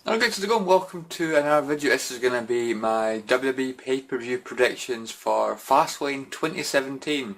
Okay, so go and welcome to another video. This is going to be my WWE pay-per-view predictions for Fastlane 2017.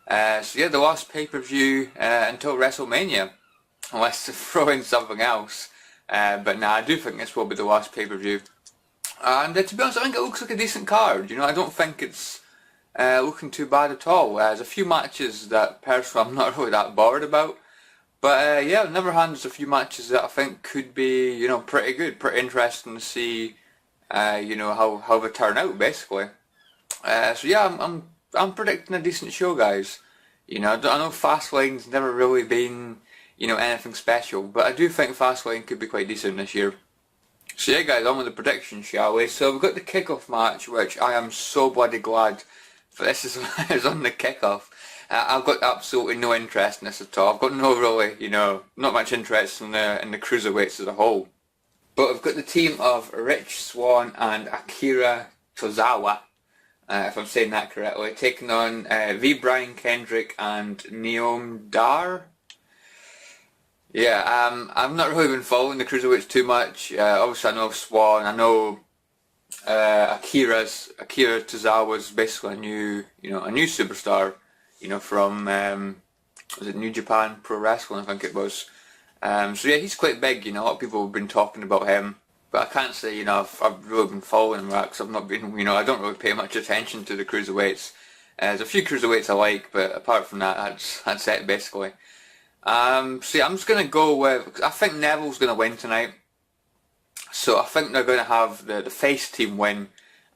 So yeah, the last pay-per-view until WrestleMania, unless to throw in something else. But nah, I do think this will be the last pay-per-view. And to be honest, I think it looks like a decent card. You know, I don't think it's looking too bad at all. There's a few matches that personally I'm not really that bothered about. But yeah, on the other hand, there's a few matches that I think could be, you know, pretty good, pretty interesting to see, you know, how they turn out basically. So yeah, I'm predicting a decent show, guys. You know, I know Fastlane's never really been, you know, anything special, but I do think Fastlane could be quite decent this year. So yeah, guys, on with the predictions, shall we? So we've got the kickoff match, which I am so bloody glad for this is on the kickoff. I've got absolutely no interest in this at all. I've got no really, you know, not much interest in the cruiserweights as a whole. But I've got the team of Rich Swann and Akira Tozawa, if I'm saying that correctly, taking on V. Brian Kendrick and Neom Dar. Yeah, I've not really been following the cruiserweights too much. Obviously I know of Swann, I know Akira Tozawa's basically a new superstar. You know, from was it New Japan Pro Wrestling, I think it was. So yeah, he's quite big. You know, a lot of people have been talking about him, but I can't say, you know, I've really been following him because I've not been, you know, I don't really pay much attention to the cruiserweights. There's a few cruiserweights I like, but apart from that, that's it basically. So yeah, I'm just gonna go with. I think Neville's gonna win tonight. So I think they're gonna have the face team win.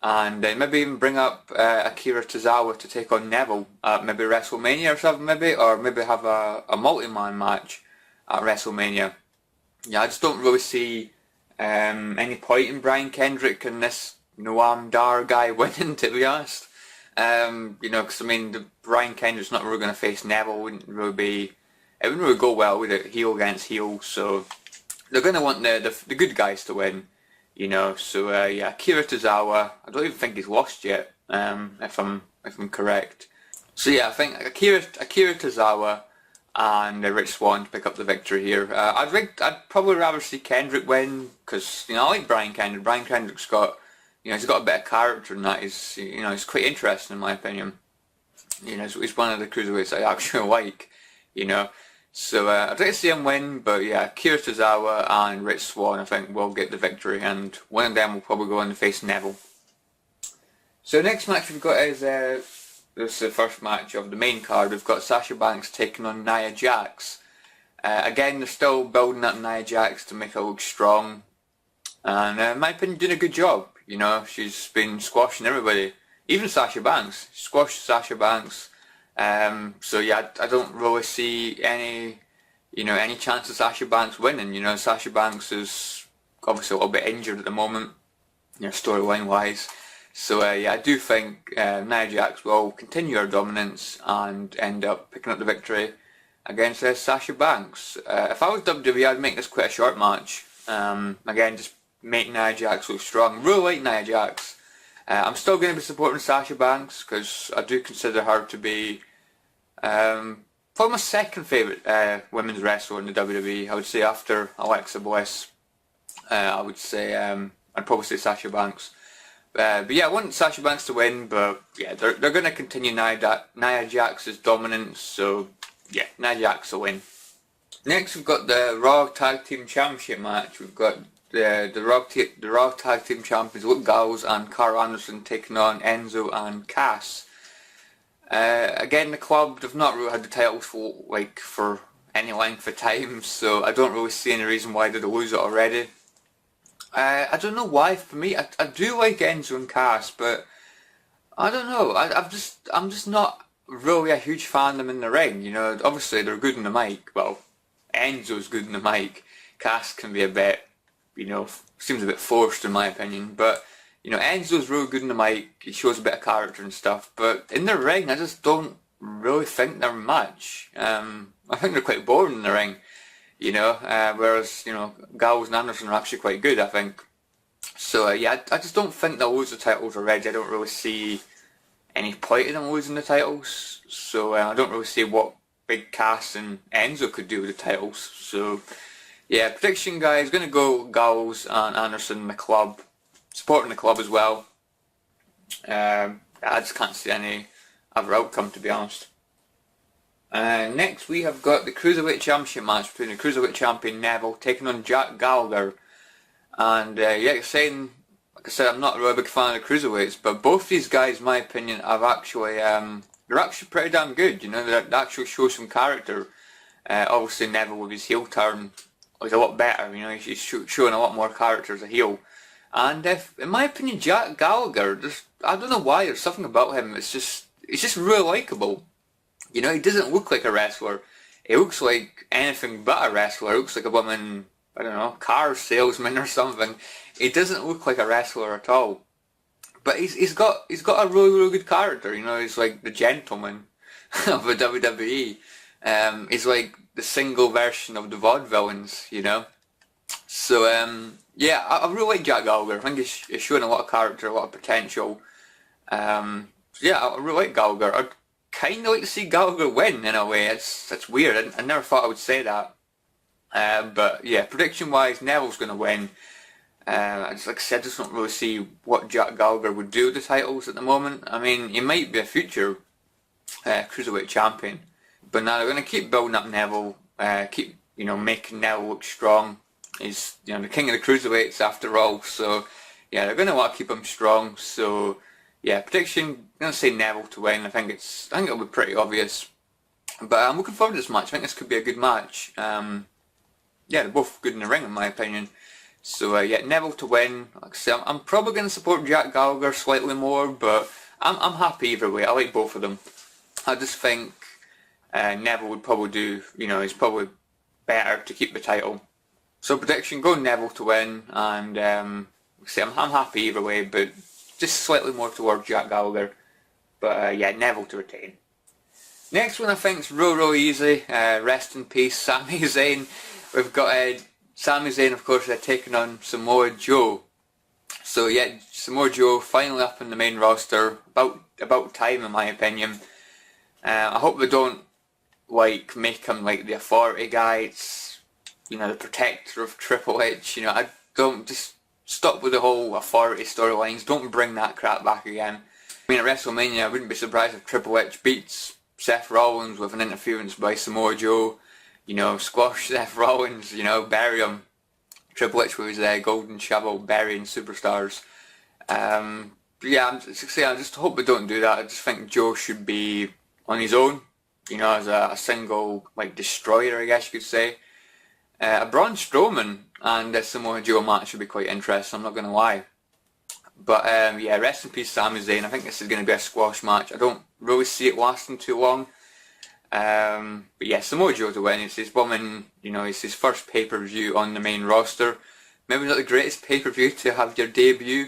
And maybe even bring up Akira Tozawa to take on Neville at maybe WrestleMania or something, or maybe have a multi-man match at WrestleMania. Yeah, I just don't really see any point in Brian Kendrick and this Noam Dar guy winning, to be honest. You know, because I mean, Brian Kendrick's not really going to face Neville. It wouldn't really go well with it, heel against heel. So they're going to want the good guys to win. You know, so yeah, Akira Tozawa, I don't even think he's lost yet, if I'm correct. So yeah, I think Akira Tozawa and Rich Swann to pick up the victory here. I'd probably rather see Kendrick win because, you know, I like Brian Kendrick. Brian Kendrick's got, you know, he's got a bit of character in that. He's, you know, he's quite interesting in my opinion. You know, he's one of the cruiserweights I actually like. You know. So I'd like to see him win, but yeah, Akira Tozawa and Rich Swann I think will get the victory, and one of them will probably go on to face Neville. So the next match we've got is this is the first match of the main card. We've got Sasha Banks taking on Nia Jax. Again, they're still building up Nia Jax to make her look strong, and in my opinion, doing a good job. You know, she's been squashing everybody, even Sasha Banks. She squashed Sasha Banks. So yeah, I don't really see any chance of Sasha Banks winning. You know, Sasha Banks is obviously a little bit injured at the moment, you know, storyline wise. So yeah, I do think Nia Jax will continue her dominance and end up picking up the victory against Sasha Banks. If I was WWE, I'd make this quite a short match. Again, just make Nia Jax look strong. Really like Nia Jax. I'm still going to be supporting Sasha Banks because I do consider her to be probably my second favourite women's wrestler in the WWE. I would say after Alexa Bliss, I would say I'd probably say Sasha Banks. But yeah, I want Sasha Banks to win, but yeah, they're going to continue Nia Jax's dominance. So yeah, Nia Jax will win. Next, we've got the Raw Tag Team Championship match. We've got the Raw Tag Team Champions Luke Gallows and Carl Anderson taking on Enzo and Cass. Again, the club have not really had the titles for any length of time, so I don't really see any reason why they'd lose it already. I don't know why. For me, I do like Enzo and Cass, but I don't know. I'm just not really a huge fan of them in the ring. You know, obviously they're good in the mic. Well, Enzo's good in the mic. Cass can be a bit, you know, seems a bit forced in my opinion, but you know, Enzo's really good in the mic. He shows a bit of character and stuff, but in the ring, I just don't really think they're much. I think they're quite boring in the ring, you know. Whereas, you know, Gallows and Anderson are actually quite good, I think. So yeah, I just don't think they'll lose the titles already. I don't really see any point in them losing the titles. So I don't really see what Big Cass and Enzo could do with the titles. So Yeah, prediction guys, going to go Gallows and Anderson in the club, supporting the club as well. I just can't see any other outcome, to be honest. Next we have got the Cruiserweight Championship match between the Cruiserweight Champion Neville taking on Gallagher. And like I said, I'm not a really big fan of the Cruiserweights, but both these guys, in my opinion, have actually, they're actually pretty damn good. They actually show some character. Obviously Neville with his heel turn is a lot better. He's showing a lot more character as a heel. And in my opinion, Gallagher, I don't know why, there's something about him. It's just really likable. He doesn't look like a wrestler. He looks like anything but a wrestler. He looks like a woman, I don't know, car salesman or something. He doesn't look like a wrestler at all. But he's got a really, really good character. He's like the gentleman of the WWE. He's like the single version of the vaudevillains, So yeah, I really like Jack Gallagher. I think he's showing a lot of character, a lot of potential. Yeah, I really like Gallagher. I'd kind of like to see Gallagher win in a way. It's weird. I never thought I would say that. But yeah, prediction-wise, Neville's going to win. Like I said, I just don't really see what Jack Gallagher would do with the titles at the moment. I mean, he might be a future Cruiserweight champion. But now they're going to keep building up Neville, keep making Neville look strong. He's the king of the Cruiserweights after all, so yeah, they're going to want to keep him strong. So yeah, prediction, I'm going to say Neville to win. I think it'll be pretty obvious. But I'm looking forward to this match. I think this could be a good match. Yeah, they're both good in the ring in my opinion. So yeah, Neville to win. Like I say, I'm probably going to support Jack Gallagher slightly more, but I'm happy either way. I like both of them. I just think Neville would probably do, he's probably better to keep the title. So prediction, go Neville to win, and say I'm happy either way, but just slightly more towards Jack Gallagher. But yeah, Neville to retain. Next one I think is real easy. Rest in peace, Sami Zayn. We've got Sami Zayn, of course, taking on Samoa Joe. So yeah, Samoa Joe finally up in the main roster. About time, in my opinion. I hope they don't make him like the authority guy. It's the protector of Triple H. I don't just stop with the whole authority storylines. Don't bring that crap back again. I mean, at WrestleMania, I wouldn't be surprised if Triple H beats Seth Rollins with an interference by Samoa Joe. Squash Seth Rollins. Bury him. Triple H with his golden shovel burying superstars. Yeah, I just hope they don't do that. I just think Joe should be on his own. As a single destroyer, I guess you could say. A Braun Strowman and a Samoa Joe match would be quite interesting, I'm not going to lie. But yeah, rest in peace Sami Zayn. I think this is going to be a squash match. I don't really see it lasting too long. But yeah, Samoa Joe to win. It's his it's his first pay-per-view on the main roster. Maybe not the greatest pay-per-view to have your debut.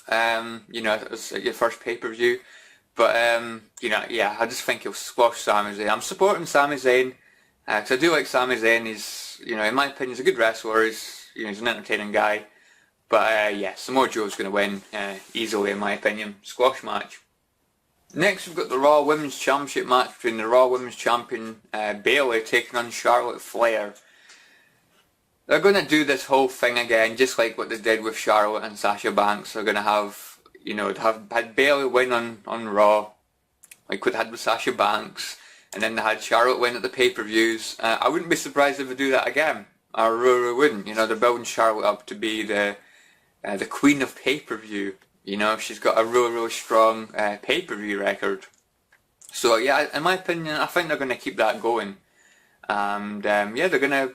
It's your first pay-per-view. But yeah, I just think he'll squash Sami Zayn. I'm supporting Sami Zayn. Because I do like Sami Zayn. He's, in my opinion, he's a good wrestler. He's an entertaining guy. But yeah, Samoa Joe's going to win easily, in my opinion. Squash match. Next, we've got the Raw Women's Championship match between the Raw Women's Champion Bayley taking on Charlotte Flair. They're going to do this whole thing again, just like what they did with Charlotte and Sasha Banks. They're going to have, had Bayley win on Raw, like what they had with Sasha Banks. And then they had Charlotte win at the pay-per-views. I wouldn't be surprised if they do that again. I really wouldn't. They're building Charlotte up to be the queen of pay-per-view. She's got a really strong pay-per-view record. So yeah, in my opinion, I think they're going to keep that going. And yeah, they're going to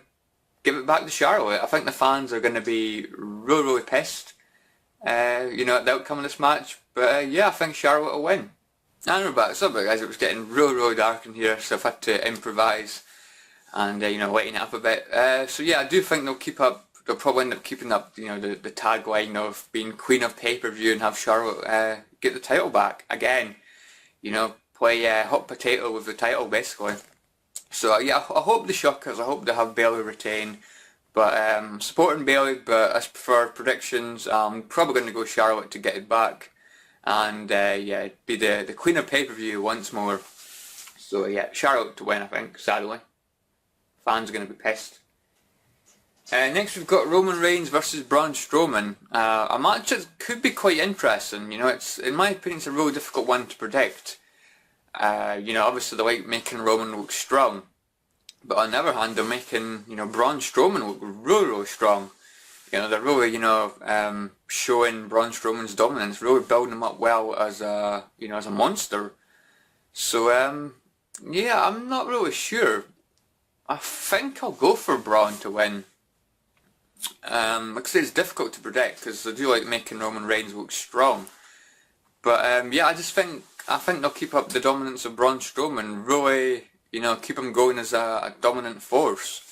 give it back to Charlotte. I think the fans are going to be really pissed, at the outcome of this match. But yeah, I think Charlotte will win. And we're back. Sorry guys, it was getting really dark in here, so I've had to improvise and lighten it up a bit. So yeah, I do think they'll probably end up keeping up, the tagline of being queen of pay-per-view and have Charlotte get the title back again. Play hot potato with the title basically. So yeah, I hope they shockers. I hope they have Bayley retain. But I'm supporting Bayley, but as for predictions, I'm probably going to go Charlotte to get it back. And yeah, be the queen of pay-per-view once more. So yeah, Charlotte to win, I think, sadly. Fans are going to be pissed. Next we've got Roman Reigns versus Braun Strowman. A match that could be quite interesting. You know, it's, in my opinion, it's a really difficult one to predict. You know, obviously they like making Roman look strong, but on the other hand, they're making, you know, Braun Strowman look really, really strong. You know, they're really, you know, showing Braun Strowman's dominance, really building him up well as a, you know, as a monster. So, yeah, I'm not really sure. I think I'll go for Braun to win. Like I say, it's difficult to predict because I do like making Roman Reigns look strong. But yeah, I think they'll keep up the dominance of Braun Strowman. Really, you know, keep him going as a dominant force.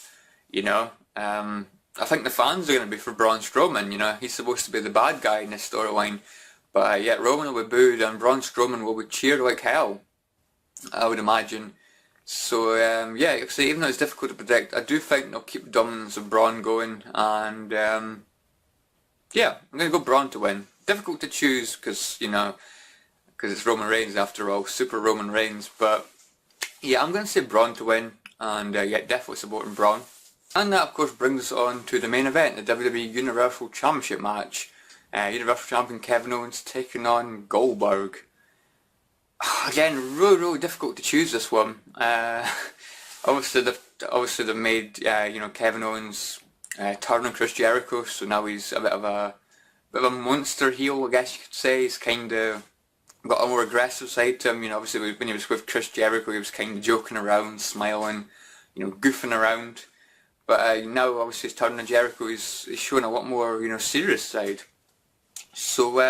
You know, I think the fans are going to be for Braun Strowman. You know, he's supposed to be the bad guy in this storyline, but yet Roman will be booed and Braun Strowman will be cheered like hell, I would imagine. So yeah, so even though it's difficult to predict, I do think they'll keep the dominance of Braun going, and yeah, I'm going to go Braun to win. Difficult to choose because, you know, because it's Roman Reigns after all, Super Roman Reigns, but yeah, I'm going to say Braun to win, and yeah, definitely supporting Braun. And that of course brings us on to the main event, the WWE Universal Championship match. Universal Champion Kevin Owens taking on Goldberg. Again, really difficult to choose this one. Obviously they've made you know, Kevin Owens turn on Chris Jericho, so now he's a bit of a monster heel, I guess you could say. He's kind of got a more aggressive side to him. You know, obviously when he was with Chris Jericho, he was kind of joking around, smiling, you know, goofing around. But now obviously he's turning on Jericho, he's showing a lot more, you know, serious side. So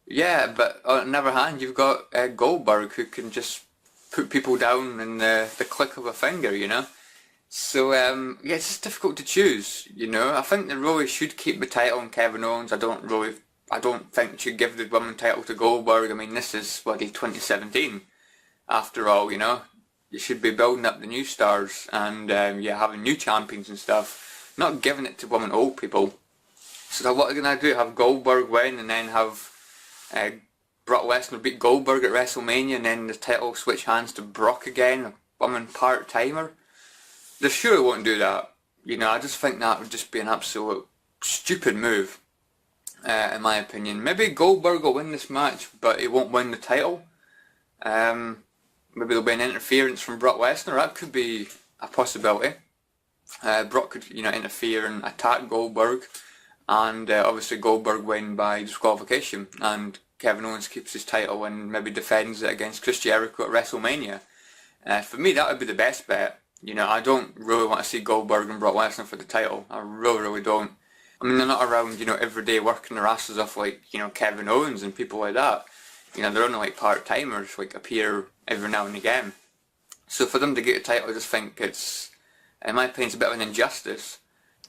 yeah, but on the other hand, you've got Goldberg, who can just put people down in the click of a finger, you know. So yeah, it's just difficult to choose, you know. I think they really should keep the title on Kevin Owens. I don't think they should give the women's title to Goldberg. I mean, this is bloody 2017, after all, you know. You should be building up the new stars and yeah, having new champions and stuff, not giving it to women old people. So what are they going to do? Have Goldberg win and then have Brock Lesnar beat Goldberg at WrestleMania and then the title switch hands to Brock again, a woman part-timer? They sure won't do that. You know, I just think that would just be an absolute stupid move, in my opinion. Maybe Goldberg will win this match, but he won't win the title. Maybe there'll be an interference from Brock Lesnar. That could be a possibility. Brock could, you know, interfere and attack Goldberg, and obviously Goldberg win by disqualification, and Kevin Owens keeps his title and maybe defends it against Chris Jericho at WrestleMania. For me, that would be the best bet. You know, I don't really want to see Goldberg and Brock Lesnar for the title. I really don't. I mean, they're not around, you know, every day working their asses off like, you know, Kevin Owens and people like that. You know, they're only like part-timers, like appear every now and again. So for them to get a title, I just think it's, in my opinion, it's a bit of an injustice.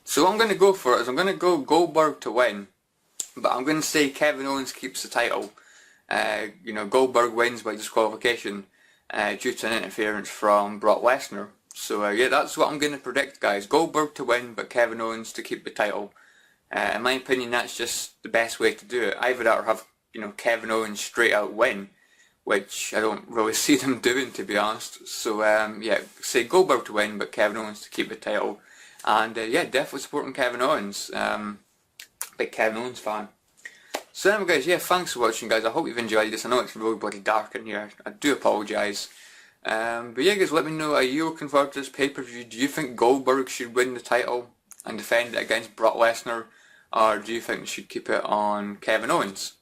So what I'm going to go for is I'm going to go Goldberg to win, but I'm going to say Kevin Owens keeps the title. You know, Goldberg wins by disqualification due to an interference from Brock Lesnar. So yeah, that's what I'm going to predict, guys. Goldberg to win, but Kevin Owens to keep the title. In my opinion, that's just the best way to do it. Either that or have, you know, Kevin Owens straight out win, which I don't really see them doing, to be honest. So yeah, say Goldberg to win, but Kevin Owens to keep the title. And yeah, definitely supporting Kevin Owens. Big Kevin Owens fan. So anyway guys, yeah, thanks for watching guys. I hope you've enjoyed this. I know it's really bloody dark in here. I do apologise. But yeah guys, let me know, are you looking forward to this pay-per-view? Do you think Goldberg should win the title and defend it against Brock Lesnar? Or do you think they should keep it on Kevin Owens?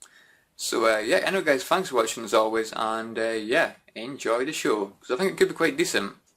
So yeah, anyway guys, thanks for watching as always, and yeah, enjoy the show, because I think it could be quite decent.